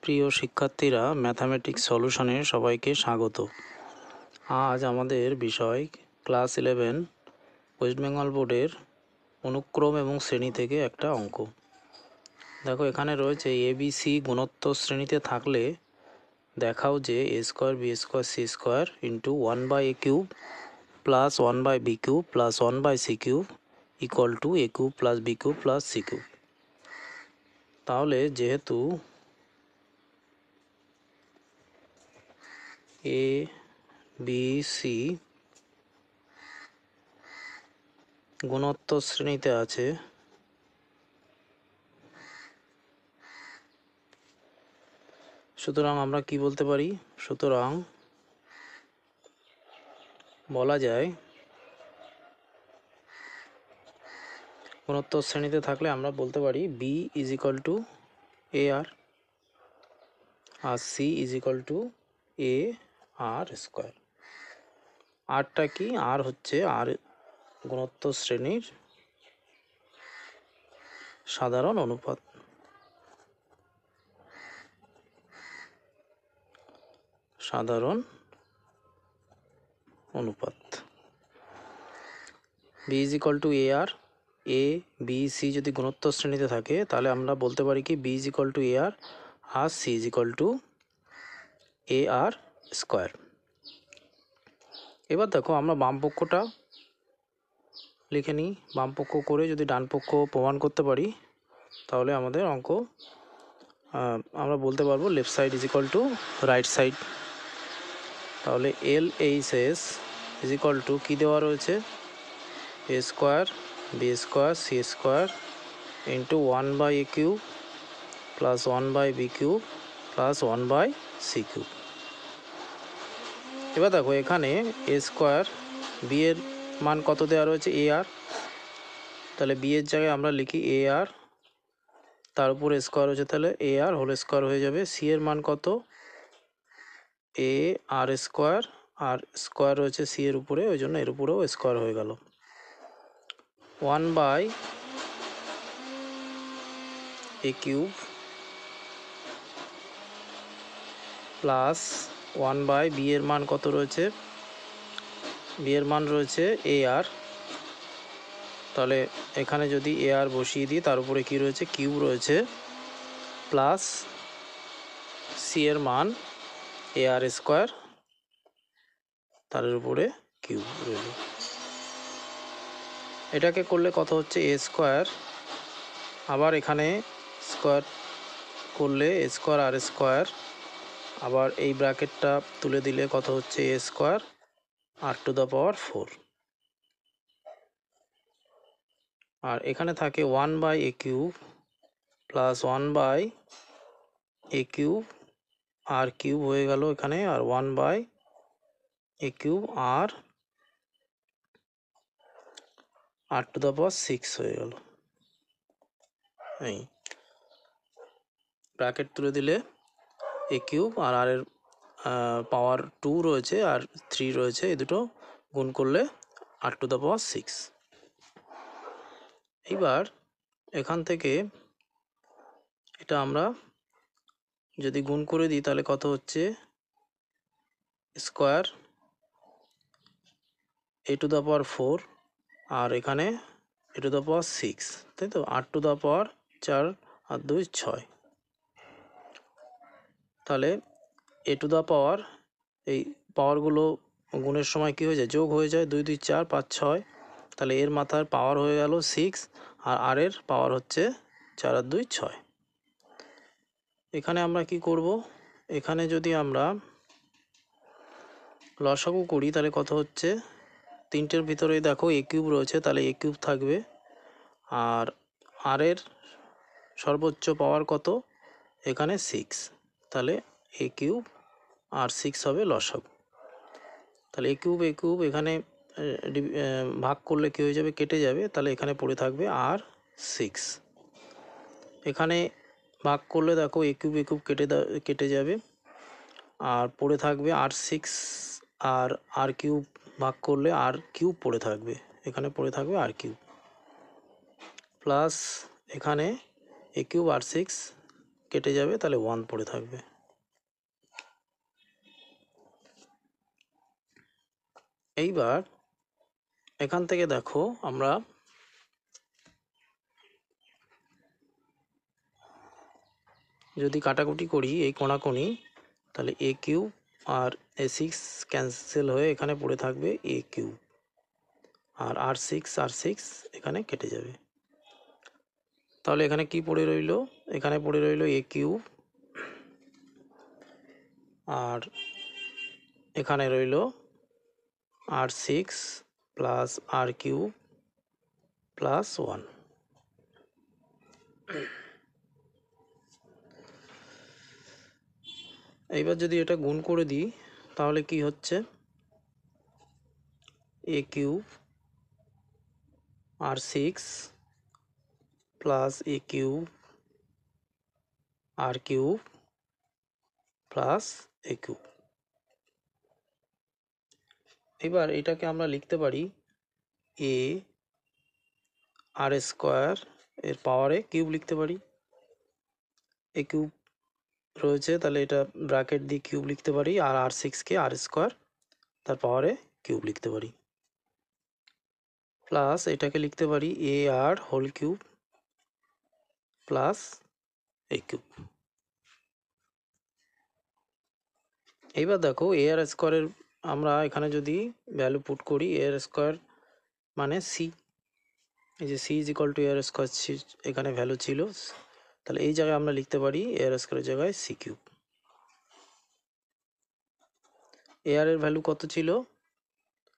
প্রিয় শিক্ষার্থীরা, ম্যাথামেটিক্স সলিউশনে সবাইকে স্বাগত। আজ আমাদের বিষয় ক্লাস 11 ওয়েস্ট বেঙ্গল বোর্ডের অনুক্রম এবং শ্রেণী থেকে একটা অঙ্ক। দেখো, এখানে রয়েছে ABC গুণোত্তর শ্রেণীতে থাকলে দেখাও যে a square b square c square into 1/a cube plus 1/b cube plus 1/c cube equal to a cube plus b cube plus c cube. তাহলে যেহেতু a b c গুণোত্তর শ্রেণীতে আছে, সুতরাং আমরা কি বলতে পারি? সুতরাং বলা যায় গুণোত্তর শ্রেণীতে থাকলে আমরা বলতে পারি b is equal to a r আর c is equal to a r square. আরটা কি? আর হচ্ছে আর গুণোত্তর শ্রেণীর সাধারণ অনুপাত। সাধারণ অনুপাত b is equal to a r, a b c যদি গুণোত্তর শ্রেণীতে থাকে তাহলে আমরা বলতে পারি কি b is equal to a r আর c is equal to a r square. এবার দেখো, আমরা বাম পক্ষটা লিখে নিই। বাম পক্ষ করে যদি ডান পক্ষ প্রমাণ করতে পারি তাহলে আমাদের অঙ্ক আমরা বলতে পারবো left side is equal two right side. তাহলে LHS ইজ ইকুয়াল টু কী দেওয়া রয়েছে? a square b square c square into 1/a cube plus 1/b cube plus 1/c cube. এবার দেখো, এখানে a স্কোয়ার, b এর মান কত দেওয়া রয়েছে? ar। তাহলে b এর জায়গায় আমরা লিখি ar, তার উপরে স্কোয়ার হচ্ছে, তাহলে ar হোল স্কোয়ার হয়ে যাবে। c এর মান কত? ar স্কোয়ার, আর স্কোয়ার রয়েছে c এর উপরে, ওই জন্য এর উপরেও স্কোয়ার হয়ে গেল। 1/a কিউব প্লাস 1/b এর মান কত রয়েছে? b এর মান রয়েছে ar। তাহলে এখানে যদি ar বসিয়ে দিই, তার উপরে কি রয়েছে? কিউব রয়েছে, প্লাস c এর মান ar স্কোয়ার, তার উপরে কিউব রইল। এটাকে করলে কত হচ্ছে? a স্কোয়ার, আবার এখানে স্কোয়ার করলে a স্কোয়ার আর স্কোয়ার, আবার এই ব্র্যাকেটটা তুলে দিলে কত হচ্ছে? a square r to the power 4। আর এখানে থাকে 1/a cube plus 1/a cube, আর কিউব হয়ে গেল এখানে, আর 1/a কিউব আর r টু দ্য পাওয়ার 6 হয়ে গেল। এই ব্র্যাকেট তুলে দিলে a কিউব আর r এর পাওয়ার 2 রয়েছে আর 3 রয়েছে, এই দুটো গুণ করলে r টু দ্য পাওয়ার 6। এইবার এখান থেকে এটা আমরা যদি গুণ করে দিই তাহলে কত হচ্ছে? Square a two the power 4 আর এখানে a টু দ্য পাওয়ার 6, তাই তো? r টু দ্য পাওয়ার 4 আর 2 6। তাহলে a টু দ্য পাওয়ার, এই পাওয়ারগুলো গুণের সময় কী হয়ে যায়? যোগ হয়ে যায়। 2 2 4 5 6। তাহলে এর মাথার পাওয়ার হয়ে গেল 6 আর আর এর পাওয়ার হচ্ছে 4 আর 2 6। এখানে আমরা কি করব? এখানে যদি আমরা লসাগু করি তাহলে কত হচ্ছে? তিনটের ভিতরে দেখো a কিউব রয়েছে, তাহলে a কিউব থাকবে, আর আর এর সর্বোচ্চ পাওয়ার কত? এখানে 6, তাহলে a কিউব আর 6 হবে লসাগু। তাহলে a কিউব এখানে ভাগ করলে কী হয়ে যাবে? কেটে যাবে। তাহলে এখানে পড়ে থাকবে আর 6। এখানে ভাগ করলে দেখো a কিউব কেটে যাবে, আর পড়ে থাকবে আর 6, আর আর কিউব ভাগ করলে আর কিউব পড়ে থাকবে, এখানে পড়ে থাকবে আর কিউব, প্লাস এখানে a কিউব আর 6 কেটে যাবে, তাহলে 1 পড়ে থাকবে। এইবার এখান থেকে দেখো আমরা যদি কাটাকুটি করি এই কোণাকোণি, তাহলে এ কিউব আর A6 ক্যান্সেল হয়ে এখানে পড়ে থাকবে এ কিউব, আর R6 এখানে কেটে যাবে। তাহলে এখানে কি পড়ে রইল? এখানে পড়ে রইল এ কিউব, আর এখানে রইল R6 প্লাস আর কিউব প্লাস 1। এইবার যদি এটা গুণ করে দিই তাহলে কি হচ্ছে? এ কিউব R6 প্লাস এ কিউব আর কিউব প্লাস এ কিউব। এবার এটাকে আমরা লিখতে পারি এ আর স্কোয়ার এর পাওয়ারে কিউব লিখতে পারি। এ কিউব রয়েছে, তাহলে এটা ব্র্যাকেট দিয়ে কিউব লিখতে পারি, আর R6কে আর স্কোয়ার তার পাওয়ারে কিউব লিখতে পারি, প্লাস এটাকে লিখতে পারি এ আর হোল কিউব প্লাস এ কিউব। এইবার দেখো এ আর স্কোয়ারের আমরা এখানে যদি ভ্যালু পুট করি, এ আর স্কোয়ার মানে সি, এই যে C is equal to A R square এখানে ভ্যালু ছিল, তাহলে এই জায়গায় আমরা লিখতে পারি এ আর স্কোয়ারের জায়গায় সি কিউব। এ আর এর ভ্যালু কত ছিল?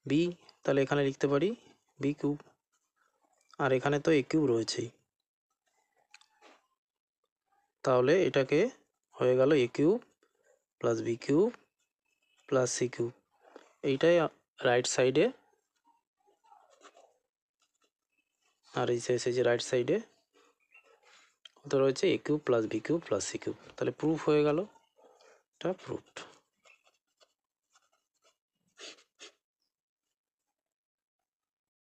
বি, তাহলে এখানে লিখতে পারি বি কিউব, আর এখানে তো এ কিউব রয়েছেই, তাহলে এটাকে হয়ে গেল A cube plus B cube plus C cube. এইটাই রাইট সাইডে, আর এই যে রাইট সাইডে কত রয়েছে? A cube plus B cube plus C cube. তাহলে প্রুফ হয়ে গেল, এটা প্রুফড।